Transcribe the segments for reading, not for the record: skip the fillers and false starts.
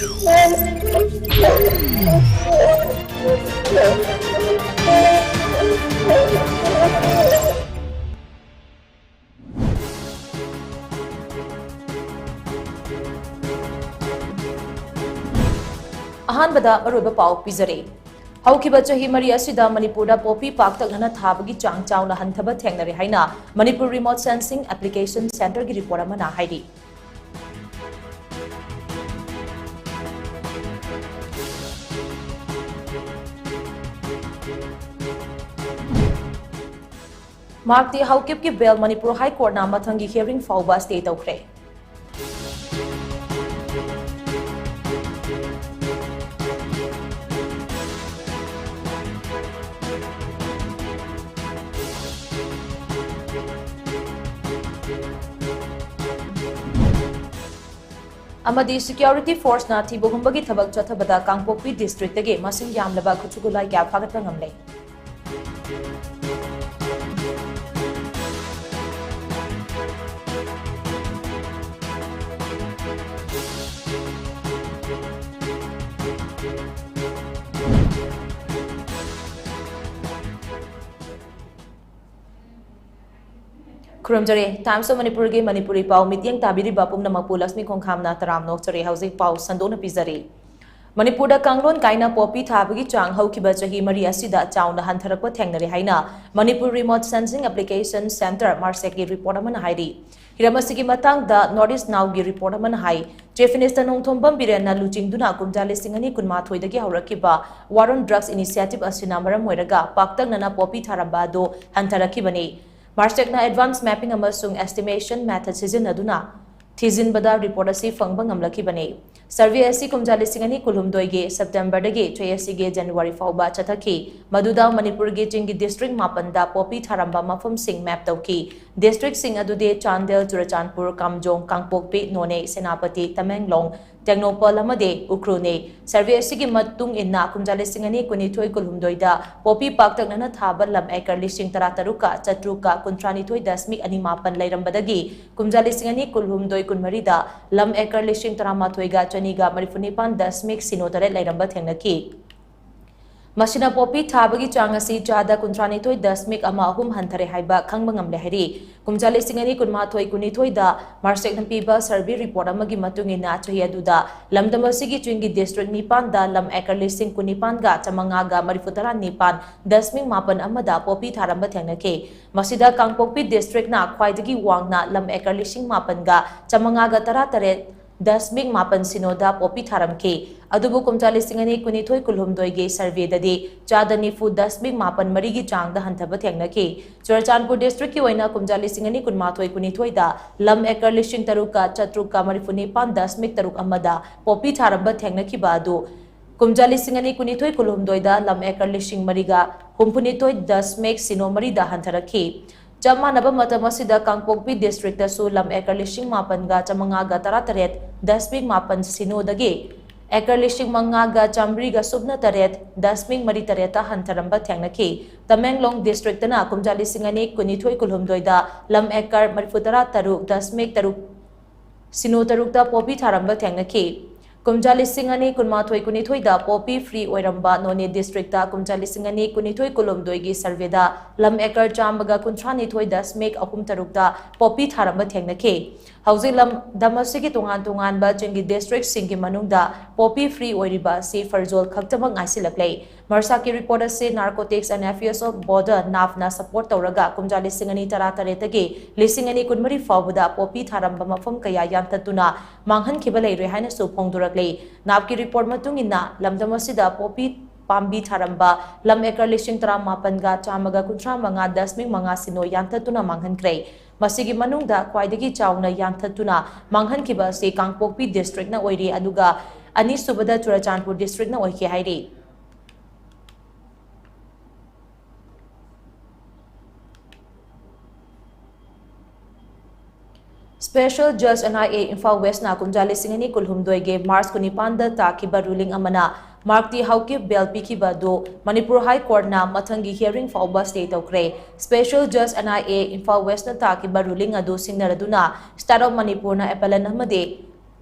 अहानबदा अरोइबा पाउ पिजरे हौखिबा चही मरी असिदा मणिपुरदा पोपी पाक्तगना थाबगी चांग चाउना हंथबा थेंगनरे हाइना Manipur remote sensing application centre की रिपोर्ट अमना हाइदी मार्कती हौकिब की बेल मणिपुर हाई कोर्ट ना मथंगी हियरिंग फाउबा स्टे तौखरे अमदी सिक्योरिटी फोर्स ना थिबुगुंबगी थबक चथबदा कांगपोकपी डिस्ट्रिक्ट तगे मसिंग यामलबा खुचुगुलाई क्या फागतबा ngamle खुरमजरे टाइम्स ऑफ मणिपुर के मणिपुरी पाव मितियंग ताबिरी बापुम नमकपु लक्ष्मी खोंखामना तराम नोक्चरे हौजिक पाव संदोना पिजरे मणिपुरदा कांगलोन काइना पोपी थाबगी चांग हौखिबा चही मरी असिदा चाउना हंथरकप थेंगनरे हाइना Manipur remote sensing application centre MARSAC की रिपोर्ट अमन हाइरी हिरमसिगी मतंगदा नॉर्थ ईस्ट नाउ की रिपोर्ट अमन हाई चीफ मिनिस्टर नोंथोंबम बिरेना लुचिंगदुना कुमजा 2019 दगी हौरकिबा वारन ड्रग्स इनिशिएटिव असिना मरम होइरगा पाक्तंगना पोपी थारबा दो हंथरकिबनी मार्सेकना एडवांस मैपिंग अमसुंग एस्टिमेशन मेथड सिजिनदुना थिजिनबदा रिपोर्ट असी फंगबा ngamlakibani सर्वे असी कुमजा 2019 गे सेप्टेम्बर दगे चयसी गे जनवरी फाउबा चथकी मदुदा मणिपुर गे चिंगी डिस्ट्रिक्ट मापनदा पोपी थारंबा मफम सिंग मैप तौकी डिस्ट्रिक्ट सिंग अदुदे चांदेल चुरचानपुर कामजोंग कांगपोकपी नोने सेनापति तमेंगलोंग टेक्नोपल अमदे उख्रुने सर्वे असिगी मतुंग इन्ना कुमजा 2019 दा पोपी पाक्तगना थाबा लम एकर 13 का चत्रुका 39.2 मापन लैरंबदगी कुमजा 2019 दा लम एकर 13 गा चनीगा 34.0 लैरंब थेंगनकी मसिना पोपी थाबगी चांगसी चादा 39.3 हंथरे हाइबा खंगबा ngamle हाइरी कुमजा 2019 दा मार्सेक नपीबा सर्वे रिपोर्ट अमगी मतुंगिना चही अदुदा लमदमसिगी चुंगी डिस्ट्रिक्ट निपान दा लम एकर 19 गा चमंगा गा 49.0 अमदा पोपी थारंबा थेंगनके मसिदा कांगपोकपी डिस्ट्रिक्ट ना ख्वाइदगी वांगना लम एकर 9 गा चमंगा गा 13.0 सिनोदा पोपी थारमके अदुबु कुमजा 2019 गे सर्वे ददे चादा 9.0 मरीगी चांगदा हंथबा थेंगनके चुरचानपुर डिस्ट्रिक्ट की ओइना कुमजा 2019 दा लम एकर 13 का चत्रुका 49.3 अमदा पोपी थारंबा थेंगनखिबा अदु कुमजा 2019 दा लम एकर 9 दा हंथरखी जब मानब मतमसिदा कांगपोकपी डिस्ट्रिक्ट सु लम एकर 9 गा चमंगा गा 13.0 सिनोदगे एकर 5 गा चामरी गा सुबना 13.3 हंथरंबा थेंगनकी तमेंगलोंग डिस्ट्रिक्ट ना कुमजा 2019 दा लम एकर 43.3 सिनो तरुक पोपी थारंबा थेंगनकी कुमजा 2019 दा पोपी फ्री ओइरंबा नोने डिस्ट्रिक्ट कुमजा 2019 गी सर्वेदा लम एकर चामबगा 39.3 दा पोपी थारंबा थेंगनके हौजे लम दमसिगी तोंगान बा चिंगी डिस्ट्रिक्ट सिंगी मनुंगदा पोपी फ्री ओइरिबा सी फरजोल खक्तबा ngaisilaklei मरसा की रिपोर्ट से narcotics and affairs of border नाफना सपोर्ट तौरगा कुमजा 2013 तगे 2019 फाउबदा पोपी थारंबा मफम कया यांततुना मांगहन खिबा लेरे हाइना सु फोंदुरक्ले नाप की रिपोर्ट मतुंगिना लमदमसिदा पोपी पाम्बी थारंबा लम एकर 13 गा चामगा 35.5 सिनो यांततुना मांगहनख्रे मसिगी मनुंगदा ख्वाइदगी चाउना यांततुना मांगहनखिबा से कांगपोकपी डिस्ट्रिक्ट ना ओइरी अदुगा अनि सुबदा चुरचानपुर डिस्ट्रिक्ट ना ओइखे हाइरी स्पेशल जज NIA इम्फाल वेस्ट ना कुमजा 2019 गे मार्च 19 ताकिबा रूलिंग अमना मार्कती हाउकी बेल पीखिबा दो मणिपुर हाई कोर्ट ना मथंगी हियरिंग फाउबा स्टे तौक्रे स्पेशल जज NIA इम्फाल वेस्ट ना ताकिबा रूलिंग अदु सिंगनरदुना स्टेट ऑफ मणिपुर ना appellant अमदे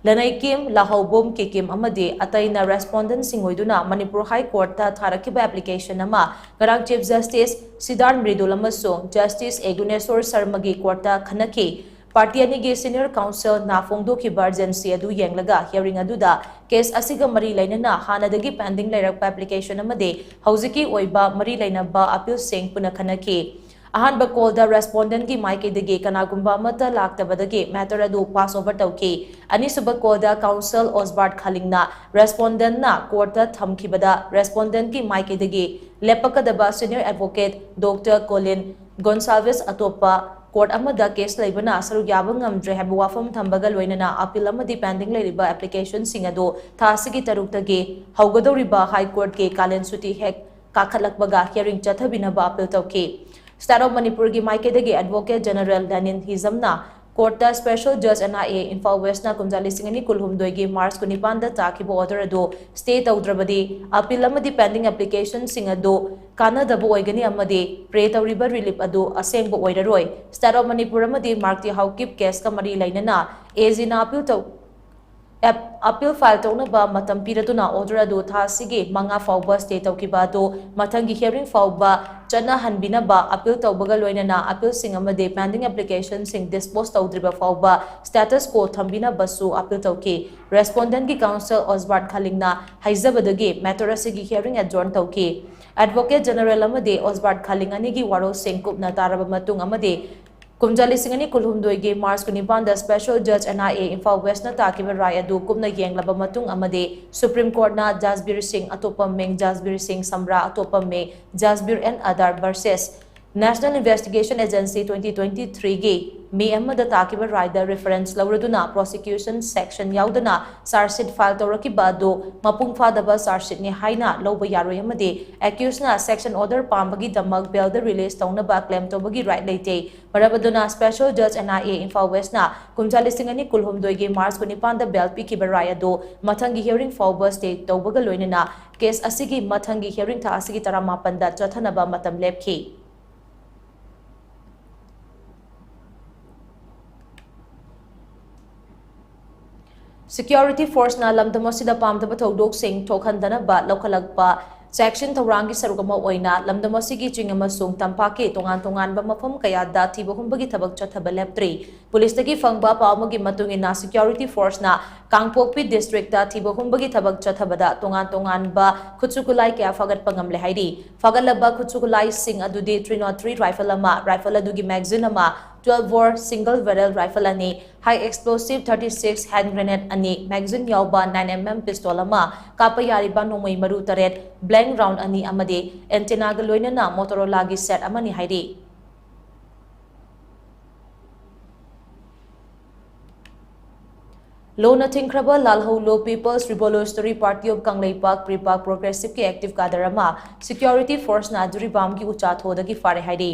Lanai Kim, Lahobom Kikim Amadi, Ataina respondent Singoiduna, Manipur High Court, Tharakiba application Nama, Garang Chief Justice Siddharth Mridulamaso, Justice Egunesor Sarmagi Quarta Kanaki, Party Anigi Senior Counsel Nafongdo Kibargency Adu Yanglaga, hearing Aduda, case Asiga Mari Lainana, Hanadagi pending Larak application Amade, Hauziki Oiba, Mari Lainaba, Appeal Singh Punakanaki. अहानबा कॉलदा respondent की माइकेदगे कनागुंबा मता लाक्तबदगे matter अदु pass over तौके अनिसुब कॉलदा council Osbert खालिंगना रेस्पोंडेंट ना कोर्ट थमखिबदा रेस्पोंडेंट की माइकेदगे लेपकदबा senior advocate doctor Colin Gonsalves अतोपा कोर्ट अमदा केस लेबना सरु याब ngamdre habu wafam thambaga loinana appeal amadi pending leriba application sing ado thasigi taruktage haugadoriba high court ke kalen suti hek kakhalakbaga hearing chathabinaba appeal tauke State of Manipur ki Maikadagi Advocate General Danin Hizamna Courta Special Judge NIA Infal West na kumjali singani kulhum doigi Mars kunipanda takibo order ado state oudrabadi appeal amadi pending application sing ado kana dabu oigani amadi pray tawriba relief ado asengbo oiraroi State of Manipur amadi markti haukip case ka mari lainana azina appeal file tona ba matam piratuna order ado thasigi manga fauba state tawkiba do mathangi hearing fauba chana hanbina ba appeal tawbaga loinana appeal sing amade pending application sing dispose tawdriba fauba status quo thambina basu appeal tawki respondent ki counsel Osbart Khalingna haizabadagi matter asigi hearing adjourn tawki advocate general amade Osbart Khalingani gi waro sing kupna taraba matung amade Kumjali Singani Kulhumdoige Mars Kunipanda Special Judge NIA Infal West na takiba rai adu kumna yenglaba matung amade Supreme Court na Jasbir Singh atopam meng Jasbir Singh Samra atopam me Jasbir and Adar versus National Investigation Agency 2023 ge May amada takiba rai da reference lauraduna prosecution section yaudana charge file tawraki bado mapung fadaba charge ni haina loba yaroi amade accused na section order pambagi damak bail the release tawna ba claim tawbagi right leite marabaduna special judge NIA Infal West na kumjali singani kulhumdoige Mars kunipanda bail pikiba rai ado mathangi hearing fauba state tawbaga loinana case asigi mathangi hearing tha asigi taramapanda chathanaba matam lepki Security force na lamdamasida pamdaba thodok sing thokhandana ba lokhalakpa section thawrangi sarugama oina lamdamasigi chingama sung tampake tongan ba mafam kaya da thibohumbagi thabak chathaba leptri police tagi fangba pawmagi matungina security force na Kangpokpi district da thibohumbagi thabak chathabada tongan ba khutsukulai kya fagat pangamle haidi fagalaba khutsukulai sing adude 303 rifle adugi magazine ama 12 bore single barrel rifle ani high explosive 36 hand grenade ani magazine yauba 9mm pistol ama kapayari ba nomai maru taret blank round ani amade antenna ga loinana Motorola gi set amani haidi Lona Tinkraba Lalho Lo People's Revolutionary Party of Kangleipak Pripak Progressive ki active kadarama security force na duribam ki uchat hodagi fare haidi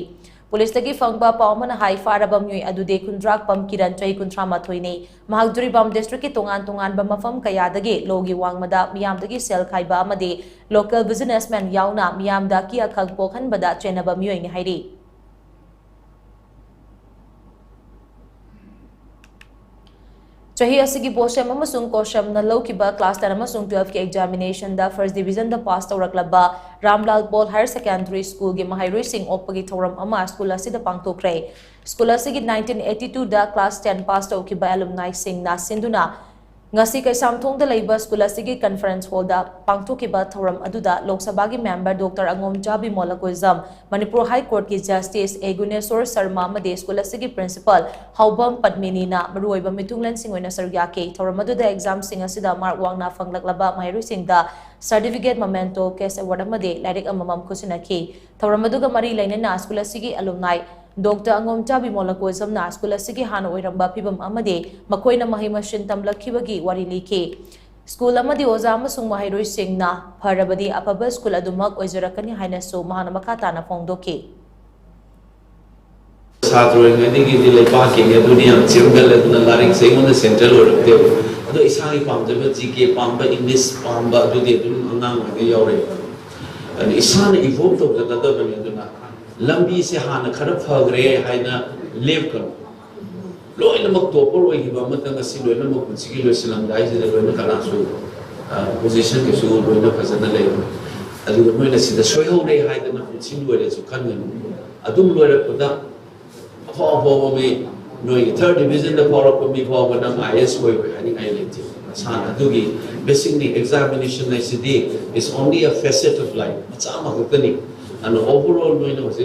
Police tagi fangba pawmana hai farabam yui adude kundrak pam kiran chai kuntra mathoini mahak duribam district ki tongan ba mafam kayadagi logi wangmada miyamdagi sel khaiba amade local businessman yauna miyamda ki akhang pokhan bada chenaba miyoi ni haidi Chahi asigi Bosham amasung Kosham na Lokiba class 10 amasung 12 ki examination da first division da pass tawraklaba Ramlal Paul Higher Secondary School gi Mahairoi Singh opagi thoram ama school asida pangtokre school asigi 1982 da class 10 pass tawkiba alumni Singh na sinduna ngasi kai samthong da leiba school asigi conference hall da pangthokiba thoram aduda Lok Sabha gi member Dr. Angom Chabi Molakoizam Manipur High Court ki Justice Egunesor Sarma amade school asigi principal Haubam Padmini na maruoiba mitunglan singwena sarya ke thoram aduda exam sing asida mark wangna fanglaklaba Mahairoi Singh da certificate memento case award amade larik amamam khusinaki thoram aduga mari lainana school asigi alumni Dr. Angom Chabi Molakoizam na school asigi hana oiramba phibam amade makoina mahimashin tamlakhibagi wari liki school amadi oza amasung Mahairoi Singh na pharabadi apaba school adumak oijarakani haina so mahana makata na phongdoki Sadro ngadi gi dilai pa ke nge dunia chirgal na laring sengona central orte ado isai pamjaba GK pamba English pamba adu de dun angang ngi yore and isana evolve to the bani duna lambi se hana khara phagre haina lev karo loinamuk topor oigiba matang asi loinamuk punsigi loisalamdai sida loina kanasu position ke su loina phasana lei aduga noina sida soihau nei haidana punsin loire su khangan adum loira koda afa me noi third division da power ko mi ko bana IS koi hani ai leti san adugi basically examination na sidi is only a facet of life achama hotani and overall noina was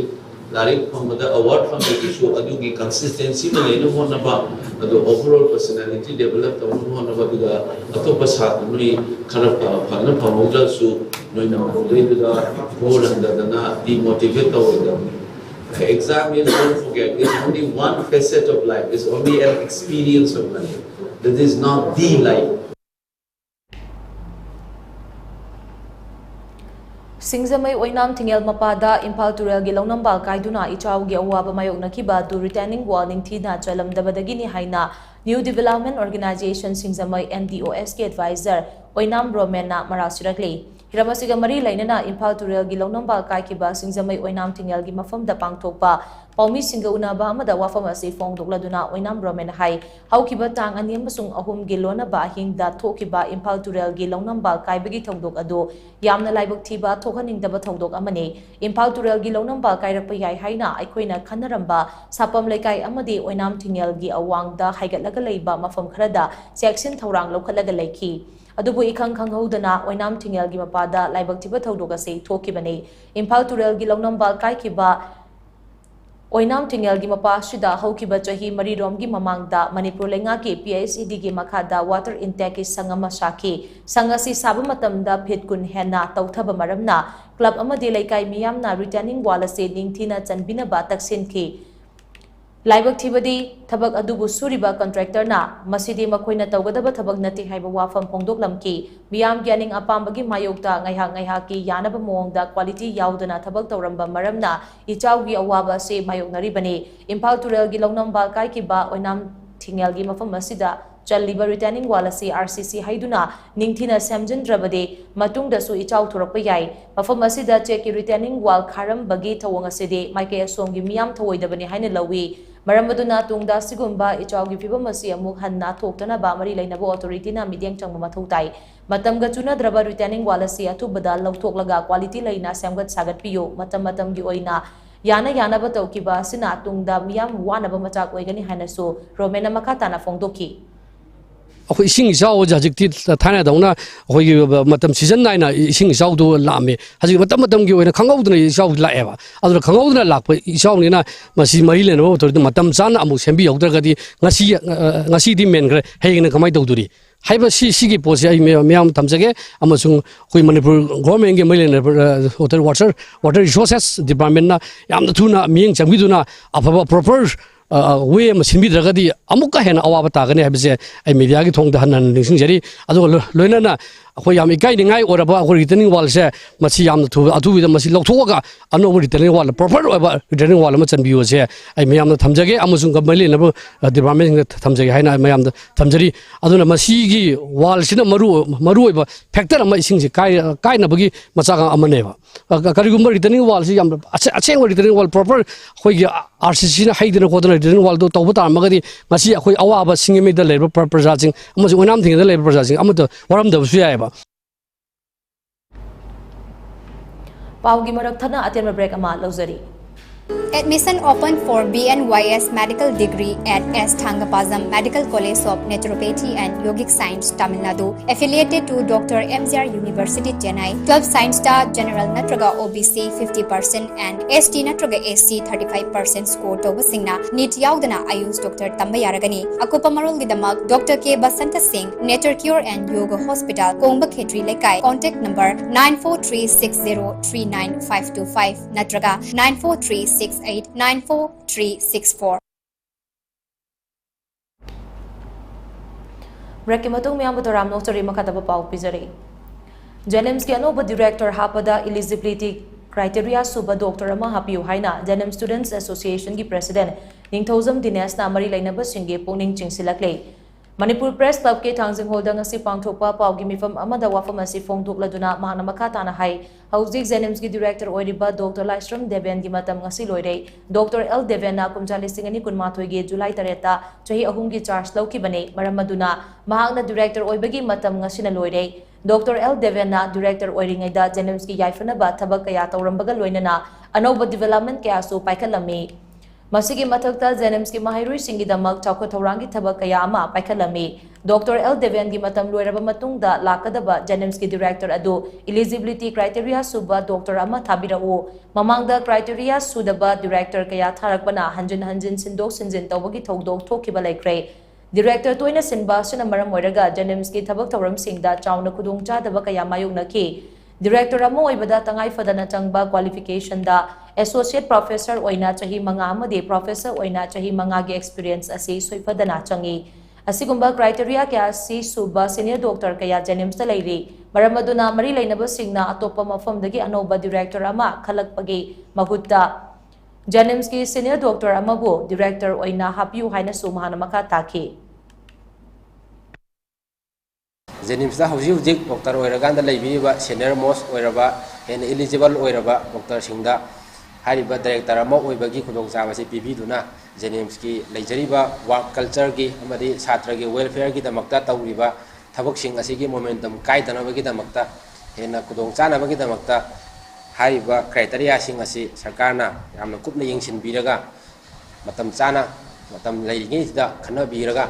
Larik from the award from the issue adugi consistency na leino hona ba adu overall personality develop tawnu hona ba duga atopa sa nui khana phana phamongla su noi na le da goal and na demotivate tawida exam is don't forget is only one facet of life is only an experience of life that is not the life. Singzamai Oinam Tingel Mapada, Impal Turel Gilonambal Kaiduna, Ichaugi Awaba Mayoknakiba, to returning warning Tina Chalam Dabadagini Haina, New Development Organization Singzamai NDOSK advisor, Oinam Romena Marasurakli. Hiramasiga Mari Lainana, Impal Turel Gilonambal Kaikiba, Singzamai Oinam Tingel Gimafam the Pangtopa, Paumi Singauna Bahama, the Wafamasi Fong Dogladuna, Oinam Romen Hai, Haukiba Tang and Yamasung Ahum Gilona Bahing, that Tokiba, Impal Turel Gilonambal Kaibagi Tongdok Ado, Yamna Libok Tiba, Tokaning the Batogdok Amane, Impal Turel Gilonambal Kairapayai Haina, Ikoina Kanaramba, Sapam Lekai Amade, Oinam Tingel Gi Awang, the Haigalalaiba, Mafam Krada, Saxon Taurang, Lokalagalaki. Adubu ikang kanghodana Oinam Tingel Gi Mapada, Libok Tiba Togdogase, Tokibane, Impal Turel Gilonambal Kaikiba. Oinam Tingel gi mapa shida haukiba chahi mari rom gi mamangda Manipur lenga ki PICD gi makada water intake sangama shaki sangasi sabu matamda phitkun hena tauthaba maramna club amadi laikai miyamna returning wala se ningthina chanbina ba taksin ki Laibak Tibadi, Tabak Adubu Suriba contractor na, Masidi Makoina Taugadaba Tabak Nati Haiba Wafam Pongdok Lamki, Miam Ganning Apambagi Mayokta, Ngayhaki, Yanaba Mongda, quality Yaudana Tabak Tauramba Maramna, Ichaugi Awaba se Mayok Naribani, Impal Turel Gilonam Balkai Kiba, Oinam Tingel Gimafam Masida, Chaliba returning wala si RCC Haiduna, Ningtina Samjin Drabade, Matung da su Ichau Turapayai, Mafam Masida Cheki returning wal Karam Bagi Tawanga Sede, Mike Songi Miam Tawaidabani Haine Lawi. Maramaduna tungda sigumba ichaugi fibamasi amuk hanna thoktana ba mari lainabo authority na midyang changma mathautai matamga chuna draba returning wala si atubada lawthoklaga quality laina samgat sagat piyo matam gi oina yana ba tawkiba sina tungda miyam wana ba machak oigani hanaso romena makatana fongdoki अखोई इसिंग इसाव हजिकती थाना दौना अखोई मतम season Naina इसिंग इसावदो लामे हजिक मतम की ओइना खंगौदना इसाव लाएबा अदुना खंगौदना लाप इसावनिना मसी मरी लेनो तो मतम चाना अमु सेंबी यौद्रगदी ngasi di men gre हेगना कमाई तौदुरी हाइबा सिगी पोसे आई म्याम थमजगे अमसुंग कोई मणिपुर गवर्नमेंट के मैले वाटर रिसोर्सेस डिपार्टमेंट ना यामना थुना मियंग चंगबिदुना अफबा प्रॉपर वे सिंबिद्रगदी अमुक हेन अवाब तागने हाइबसे आई मीडिया की थोंग दहन निसिंगजरी अदो लोइना अखोई याम इकाई निंगाई ओरबा अखोई रिटर्निंग वाल से मसी याम थु अदुबिदा मसी लौथोगा अनोब रिटर्निंग वाल प्रॉपर रिटर्निंग वाल म चनबियो से आई मयाम थमजगे अमसुंग गमले नब डिपार्टमेंट थमजगे हाइना मयाम थमजरी अदुना मसी की वाल सिना मरु ओइबा फैक्टर अमा इसिंग से काय नबगी मचागा अमनेबा करिगुम रिटर्निंग वाल से याम अचेंग रिटर्निंग वाल प्रॉपर अखोई RCC ना हाइदना कोदना रिटर्निंग वाल दो तौबा तामगदी मसी अखोई अवाबा सिंगमेदा लेबा प्रजासिंग अमसुंग ओनाम थिंगदा लेबा प्रजासिंग अमतो वरमदबसु यायबा Paugi marak thana atian break ama lozari. Admission open for BNYS medical degree at S. Thangapazam Medical College of Naturopathy and Yogic Science, Tamil Nadu, affiliated to Dr. MGR University, Chennai. 12 Science Star General Natraga OBC 50% and ST Natraga SC 35% score to Singna. NEET Yaudana Ayus Dr. Tambayaragani. Akupamarul Gidamak Dr. K. Basanta Singh, Nature Cure and Yoga Hospital, Kongbakhetri Lekai. Contact number 9436039525 Natraga 9436894364. Break matung miyam butaram no sorry makataba pau pizare. Jenims ki anoba director hapada eligibility criteria suba doctor ama hapiu haina Jenim Students Association ki president Ningthozam Dinesh na mari lainaba singge pungning chingsilaklei. Manipur Press Club ke Thangjing Hall da ngasi pangthokpa paugi mifam amada wafam asi phongthokladuna mahana makha tana hai hauzik Zenems ki director oiriba Dr. Laistrom Deven gi matam ngasi loirei Dr. L Deven na kumjali singani kunmathoi ge July 3 ta chahi ahum gi charge lauki bane maram maduna mahakna director oibagi matam ngasi na loirei Dr. L Deven na director oiringai da Zenems ki yaifana ba thabak kaya tawrambaga loinana anoba development kaya su paikhalami Masigi mathakta Zenems ki mahairui singi damak chawkha thaurangi thabak kaya ama paikhalami Dr. L Deven gi matam loiraba matungda lakadaba Zenems ki director adu eligibility criteria suba Dr. ama thabirau mamangda criteria sudaba director kaya tharakbana hanjin sindok sinjin tawbagi thodok thokiba laikre Director toina sinba suna maram oiraga Zenems ki thabak thauram singda chawna khudong chadaba kaya mayoknaki Director amo oibada tangai fadana changba qualification da Associate Professor oina chahi manga amade Professor oina chahi manga gi experience asi soifadana changi asigumba criteria kya si suba senior doctor kaya Zenems ta leiri maramaduna mari leinaba singna atopa mafam dagi anoba director ama khalakpagi mahutta Zenems ki senior doctor amabu director oina hapiu haina sumahana makha takhi Zenems da hauji doctor oiraganda leibiba senior most oiraba and eligible oiraba doctor singda hariba director ama oibagi khudong chaba se pibiduna Zenems ki leijariba work culture gi amadi chhatra gi welfare gi damakta tawriba thabak sing asigi momentum kaidana bagi damakta hena khudong chana bagi damakta hariba criteria sing asi sarkarna yamna kupna yengsin biraga matam chana matam leiringi da khana biraga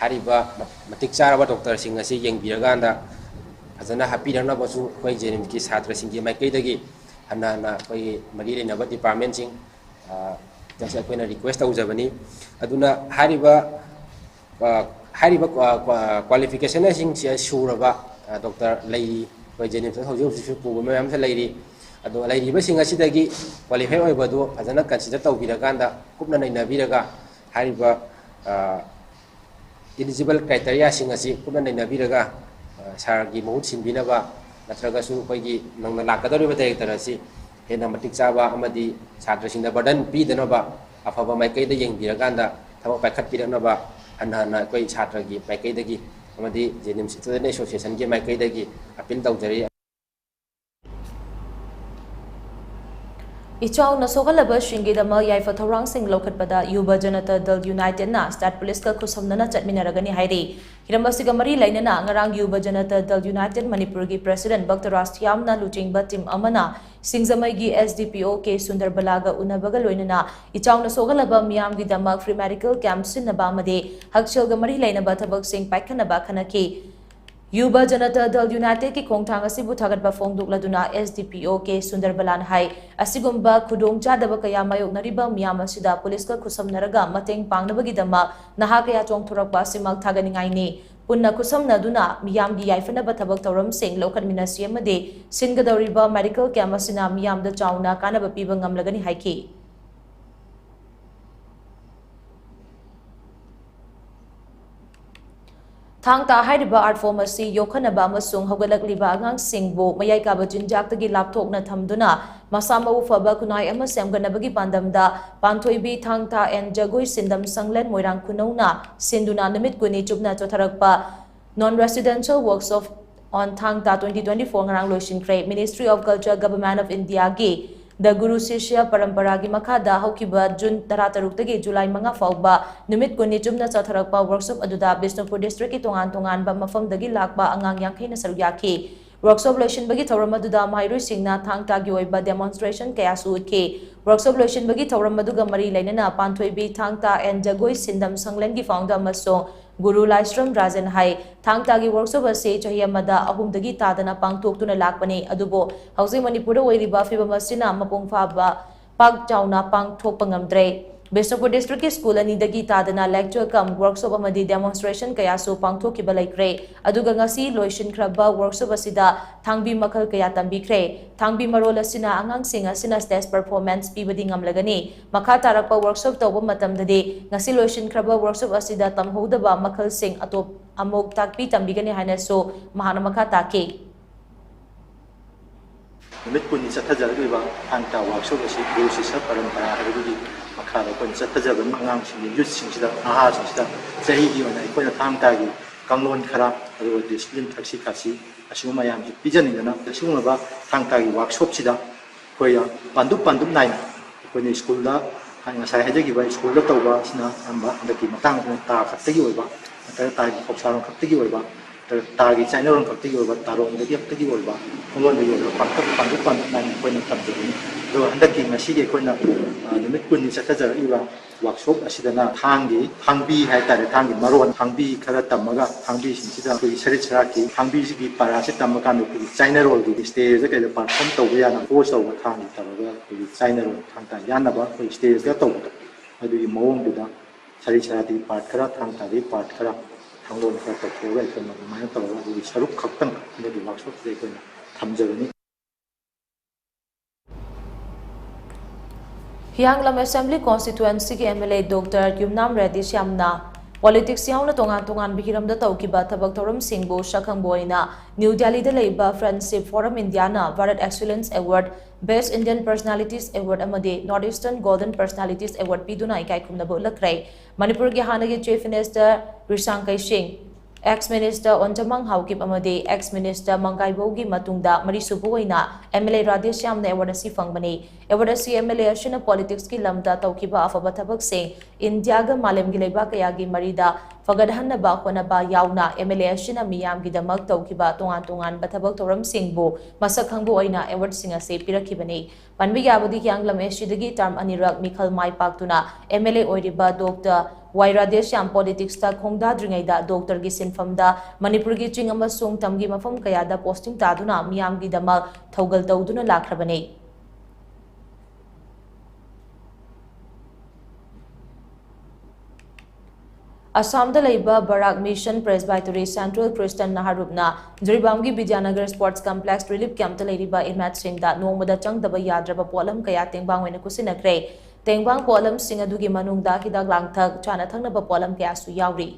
hariba matik charaba doctor sing asi yeng biraganda azana happy rana basu koi Zenems ki chhatra sing gi mai kaidagi hana koi mari lena ba department sing jasa koi na request aujabani aduna hariba qualification sing suraba doctor lei koi Zenems hoju pu mayam sa leiri ado leiri ba sing asi dagi qualify oi badu azana consider tawbiraganda kupna naina biraga hariba eligible criteria sing asi kupna naina biraga sar gi mohut sinbinaba natraga su koi gi nangna lakadori ba director asi hena matik chaba amadi chhatra singda burden pi denaba afaba mai kai da yeng biraganda thaba paikhat piranaba hana koi chhatra gi mai kai dagi amadi Zenems student association gi mai kai dagi appeal tawjari Ichaw na sokalaba shingidama yaifa thorang sing lokhatpada Yuba Janata Dal United na State Police ka khusomnana chatminaragani hairi hirambasiga mari lainana ngarang Yuba Janata Dal United Manipur gi President Dr. Rastiam na luchingba team amana singzamai gi SDPO ke Sundar Balaga unabaga loinana ichaw na sokalaba miyam gi damak free medical camp sinaba amade hakchel ga mari lainaba thabak sing paikhanaba khanaki Yuba Janata Dal United ki KONGKHAM asibu thagatba phongdokladuna SDPO ke Sundar Balan hai asigumba khudong chadaba kaya mayoknariba miyam asida police ka khusamnaraga mateng pangnabagi dama naha kaya chongthorakpa simak thaganingai ni punna khusamnaduna miyam gi yaifanaba thabak tawram sing lokhatminasi amade singadoriba medical camp asina miyam da chauna kanaba piba ngamlagani haiki Thangta hairiba art form asi yokhanaba amasung hogalakliba angang singbo mayai kaba jinjaktagi lapthokna thamduna masama ufaba kunai ama semganabagi pandamda panthoibi thangta and jagoi sindam sanglen moirang kunauna sinduna namit kuni chupna chotharakpa non residential workshop on Thangta 2024 ngarang loishinkre Ministry of Culture Government of India gi The Guru Shishya Paramparagi Makada Haukiba June 13 July Manga Fauba Numit Kuni Jumna Chatharakpa Workshop Aduda Bisnupur District ki tongan ba mafam dagi lakba angang yangkai na saryaki Workshop loishin bagi thawram aduda mahiru singna thangta gi oiba demonstration kaya suutki Workshop loishin bagi thawram aduga mari lainana panthoibi thangta and jagoi sindam sanglen gi founder amasong Guru Laistrom Rajan hai thangta gi workshop ase chahi amada ahum dagi tadana pangthoktuna lakpani adubo hausi Manipur oiriba fibam asina mapung phaba pak chauna pangthokpa ngamdre Bisnupur District ki school ani dagi tadana lecture kam workshop amadi demonstration kaya su pangthokiba laikre aduga ngasi loishin khraba workshop asida thangbi makhal kaya tambikre thangbi marol asina angang sing asina stage performance pibadi ngamlagani makha tarakpa workshop tawba matamdade ngasi loishin khraba workshop asida tamhodaba makhal sing atop amok takpi tambigani haina so mahana makha take Numit Kuni Chathajaragriba Thangta workshop asi Guru Shishya Parampara habagi ꯃꯈꯥꯗ ꯑꯩꯈꯣꯏꯅ ꯆꯠꯊꯖꯕꯅꯤ ꯑꯉꯥꯡꯁꯤꯡꯒꯤ ꯌꯨꯠꯁꯤꯡꯁꯤꯗ ꯅꯍꯥꯁꯤꯡꯁꯤꯗ ꯆꯍꯤꯒꯤ ꯑꯣꯏꯅ ꯑꯩꯈꯣꯏꯅ ꯊꯥꯡ ꯇꯥꯒꯤ ꯀꯥꯡꯂꯣꯟ ꯈꯔ ꯑꯗꯨꯒ ꯗꯤꯁꯤꯄ꯭ꯂꯤꯟ ꯊꯛꯁꯤ ꯈꯥꯁꯤ ꯑꯁꯤꯒꯨꯝꯕ ꯃꯌꯥꯝꯁꯤ ꯄꯤꯖꯅꯤꯡꯗꯅ ꯑꯁꯤꯒꯨꯝꯂꯕ ꯊꯥꯡ ꯇꯥꯒꯤ ꯋꯥꯔꯛꯁꯣꯞꯁꯤꯗ ꯑꯩꯈꯣꯏꯅ ꯄꯥꯟꯗꯨꯞ ꯅꯥꯏꯅ ꯑꯩꯈꯣꯏꯅ ꯁ꯭ꯀꯨꯜꯗ ꯉꯁꯥꯏ ꯍꯥꯏꯖꯈꯤꯕ ꯁ꯭ꯀꯨꯜꯗ ꯇꯧꯕ ꯑꯁꯤꯅ ꯑꯌꯥꯝꯕ ꯍꯟꯗꯛꯀꯤ ꯃꯇꯥꯡꯁꯤꯅ ꯇꯥ ꯈꯛꯇꯒꯤ ꯑꯣꯏꯕ ꯅꯠꯇ꯭ꯔꯒ ꯇꯥꯒꯤ ꯈꯧꯁꯥꯔꯣꯟ ꯈꯛꯇꯒꯤ ꯑꯣꯏꯕ ꯅꯠꯇ꯭ꯔꯒ ꯇꯥꯒꯤ ꯆꯥꯏꯅꯔꯣꯟ ꯈꯛꯇꯒꯤ ꯑꯣꯏꯕ ꯇꯥꯔꯣꯡꯗꯒꯤ ꯈꯛꯇꯒꯤ ꯑꯣꯏꯕ ꯈꯣꯡꯂꯣꯟꯗꯒꯤ ꯑꯣꯏꯕ ꯄꯥꯟꯗꯨꯞ ꯅꯥꯏꯅ ꯑꯩꯈꯣꯏꯅ ꯊꯝꯖꯕꯅꯤ ꯑꯗꯨꯒ ꯍꯟꯗꯛꯀꯤ ꯉꯁꯤꯒꯤ ꯑꯩꯈꯣꯏꯅ ꯅꯨꯃꯤꯠ ꯀꯨꯟꯅꯤ ꯆꯠꯊꯖꯔꯛꯂꯤꯕ ꯋꯥꯔꯛꯁꯣꯞ ꯑꯁꯤꯗꯅ ꯊꯥꯡꯕꯤ ꯍꯥꯏꯇꯥꯔꯦ ꯊꯥꯡꯒꯤ ꯃꯔꯣꯟ ꯊꯥꯡꯕꯤ ꯈꯔ ꯇꯝꯃꯒ ꯊꯥꯡꯕꯤꯁꯤꯡꯁꯤꯗ ꯑꯩꯈꯣꯏꯒꯤ ꯁꯔꯤꯠ ꯁꯔꯥꯛꯀꯤ ꯊꯥꯡꯕꯤꯁꯤꯒꯤ ꯄꯔꯥꯁꯤ ꯇꯝꯕ ꯀꯥꯟꯗ ꯑꯩꯈꯣꯏꯒꯤ ꯆꯥꯏꯅꯔꯣꯜꯒꯤ ꯁ꯭ꯇꯦꯖꯗ ꯀꯩꯗ ꯄꯥꯔꯐꯣꯝ ꯇꯧꯕ ꯌꯥꯅ ꯄꯣꯁ ꯇꯧꯕ ꯊꯥꯡꯒꯤ ꯇꯧꯔꯒ ꯑꯩꯈꯣꯏꯒꯤ ꯆꯥꯏꯅꯔꯣꯜ ꯊꯥꯡ ꯇꯥ ꯌꯥꯟꯅꯕ ꯑꯩꯈꯣꯏ ꯁ꯭ꯇꯦꯖꯗ ꯇꯧꯕꯗꯣ ꯑꯗꯨꯒꯤ ꯃꯑꯣꯡꯗꯨꯗ ꯁꯔꯤꯠ ꯁꯔꯥꯛꯀꯤ ꯄꯥꯔꯠ ꯈꯔ ꯊꯥꯡ ꯇꯥꯒꯤ ꯄꯥꯔꯠ ꯈꯔ ꯊꯥꯡꯂꯣꯟ ꯈꯔ ꯇꯧꯊꯣꯛꯑꯒ ꯑꯩꯈꯣꯏꯅ ꯑꯗꯨꯃꯥꯏꯅ ꯇꯧꯔꯒ ꯑꯗꯨꯒꯤ ꯁꯔꯨꯛ ꯈꯛꯇꯪ ꯑꯗꯨꯒꯤ ꯋꯥꯔꯛꯁꯣꯞꯁꯤꯗ ꯑꯩꯈꯣꯏꯅ ꯊꯝꯖꯕꯅꯤ Hianglam Assembly Constituency के MLA Dr. Yumnam Reddy Shyamna Politics yauna tongan bihiramda taukiba thabak thorum singbo shakhang boina New Delhi da leiba Friendship Forum Indiana Bharat Excellence Award Best Indian Personalities Award amade Northeastern Golden Personalities Award piduna ikai kumna bo lakrai Manipur ge hanagi Chief Minister Risangkai Singh Ex-Minister Onjamang Haukip amade Ex-Minister Mangaibogi matungda marisubu oina MLA Radesh Yamna award asi fangbani award asi MLA ashina politics ki lamda taukiba afaba thabak se India ga malem gi leiba kaya gi marida fagadhanna ba khona ba yauna MLA ashina miyam gi damak taukiba tongan bathabak thoram singbu masak khangbu oina award singa se pirakhibani panbi yabudi hyanglam ashidagi term anirak mikhal mai paktuna MLA oiriba Dr. Wairadesh Yam politics ta khongda dringaida Dr. gi sinfamda Manipur gi ching amasung tamgi mafam kayada posting taduna miyam gi damak thogal tawduna lakhrabani Assam da leiba Barak Mission Presbytery Central Christian Naharupna Jiribamgi Vidyanagar Sports Complex Relief Camp da leiriba Imat Singh da nongmada changdaba yadraba polam kaya tengbang wena kusinakre tengbang polam sing adugi manungda hidak langthak chana thangnaba polam kaya su yauri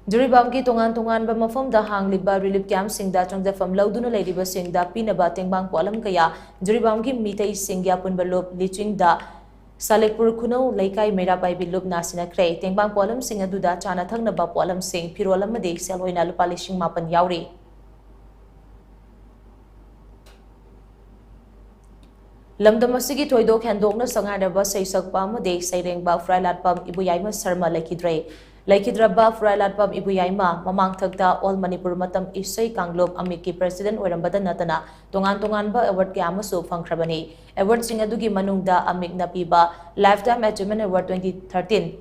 Jiribamgi tongan ba mafam da hangliba relief camp singda changdafam lauduna leiriba singda pinaba tengbang polam kaya Jiribamgi mitai singya punbalop liching da Salekpur Kunau Laikai Merapai Bilup Nasina Kray tengbang polam sing aduda chana thangnaba polam sing pirolam made seloina lupa lishing mapan yauri Lamdam asigi thoidok hendokna sangaraba saisakpa amade sairengba Frailatpam Ibuyaima Sarma Laikidraba Frailatpam Ibuyaima mamang thakta All Manipur Matam Isai Kanglop Amiki President Orambada Natana tongan ba award kaya amaso fangkrabani award singadugi manungda amik napiba Lifetime Achievement Award 2013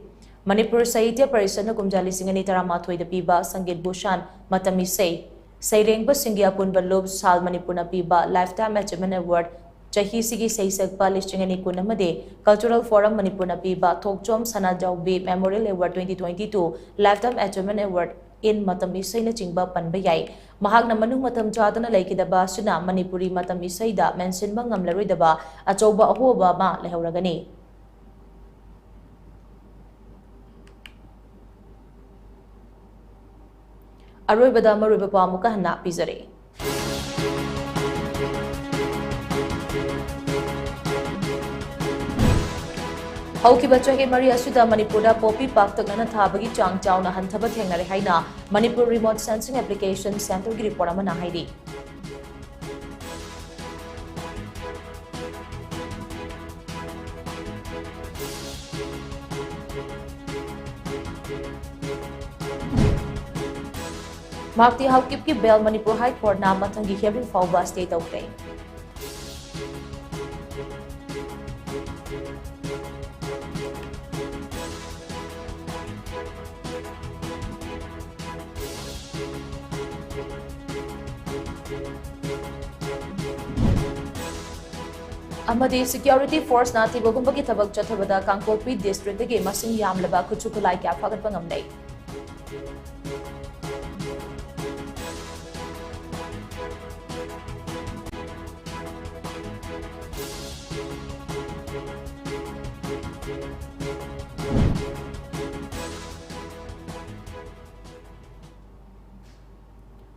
Manipur Sahitya Parisana Kumjali Singani Taramathoi da piba Sangit Bhushan Matam Isai Sairengba Singya Punbalop Sal Manipur napiba Lifetime Achievement Award Chahi Sigi Saisakpa Lishingani Kunamade Cultural Forum Manipur Napiba Thokchom Sanajaubi Memorial Award 2022 Lifetime Achievement Award in Matam Isai na chingba panbayay mahag na manung matam chadana laikidaba suna Manipuri Matam Isai da mention bang ngamlaroidaba achauba ahoba ma lehawragani Aroibada maruiba pamuka hana pizare Haukiba chahi mari asuda Manipurda popi paktagna thabagi chang chauna hanthaba thengnare haina Manipur Remote Sensing Application Center gi report amana hairi Makti Haukip ki Bell Manipur High Court na mathangi hearing fawba state of Ukraine Amadi security force na tibogumba tabag chathabada Kangkokpi district dagi masing yamlaba kuchukulai kya phagat pangamnai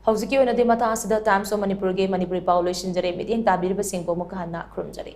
ꯍꯧꯖꯤꯛꯀꯤ ꯑꯣꯏꯅꯗꯤ ꯃꯇꯥꯡ ꯑꯁꯤꯗ times of ꯃꯅꯤꯄꯨꯔꯒꯤ ꯃꯅꯤꯄꯨꯔꯤ ꯄꯥꯎ ꯂꯣꯏꯁꯤꯟꯖꯔꯦ ꯃꯤꯠꯌꯦꯡ ꯇꯥꯕꯤꯔꯤꯕꯁꯤꯡꯕꯨ ꯑꯃꯨꯛꯀ ꯍꯟꯅ ꯈꯨꯔꯨꯝꯖꯔꯤ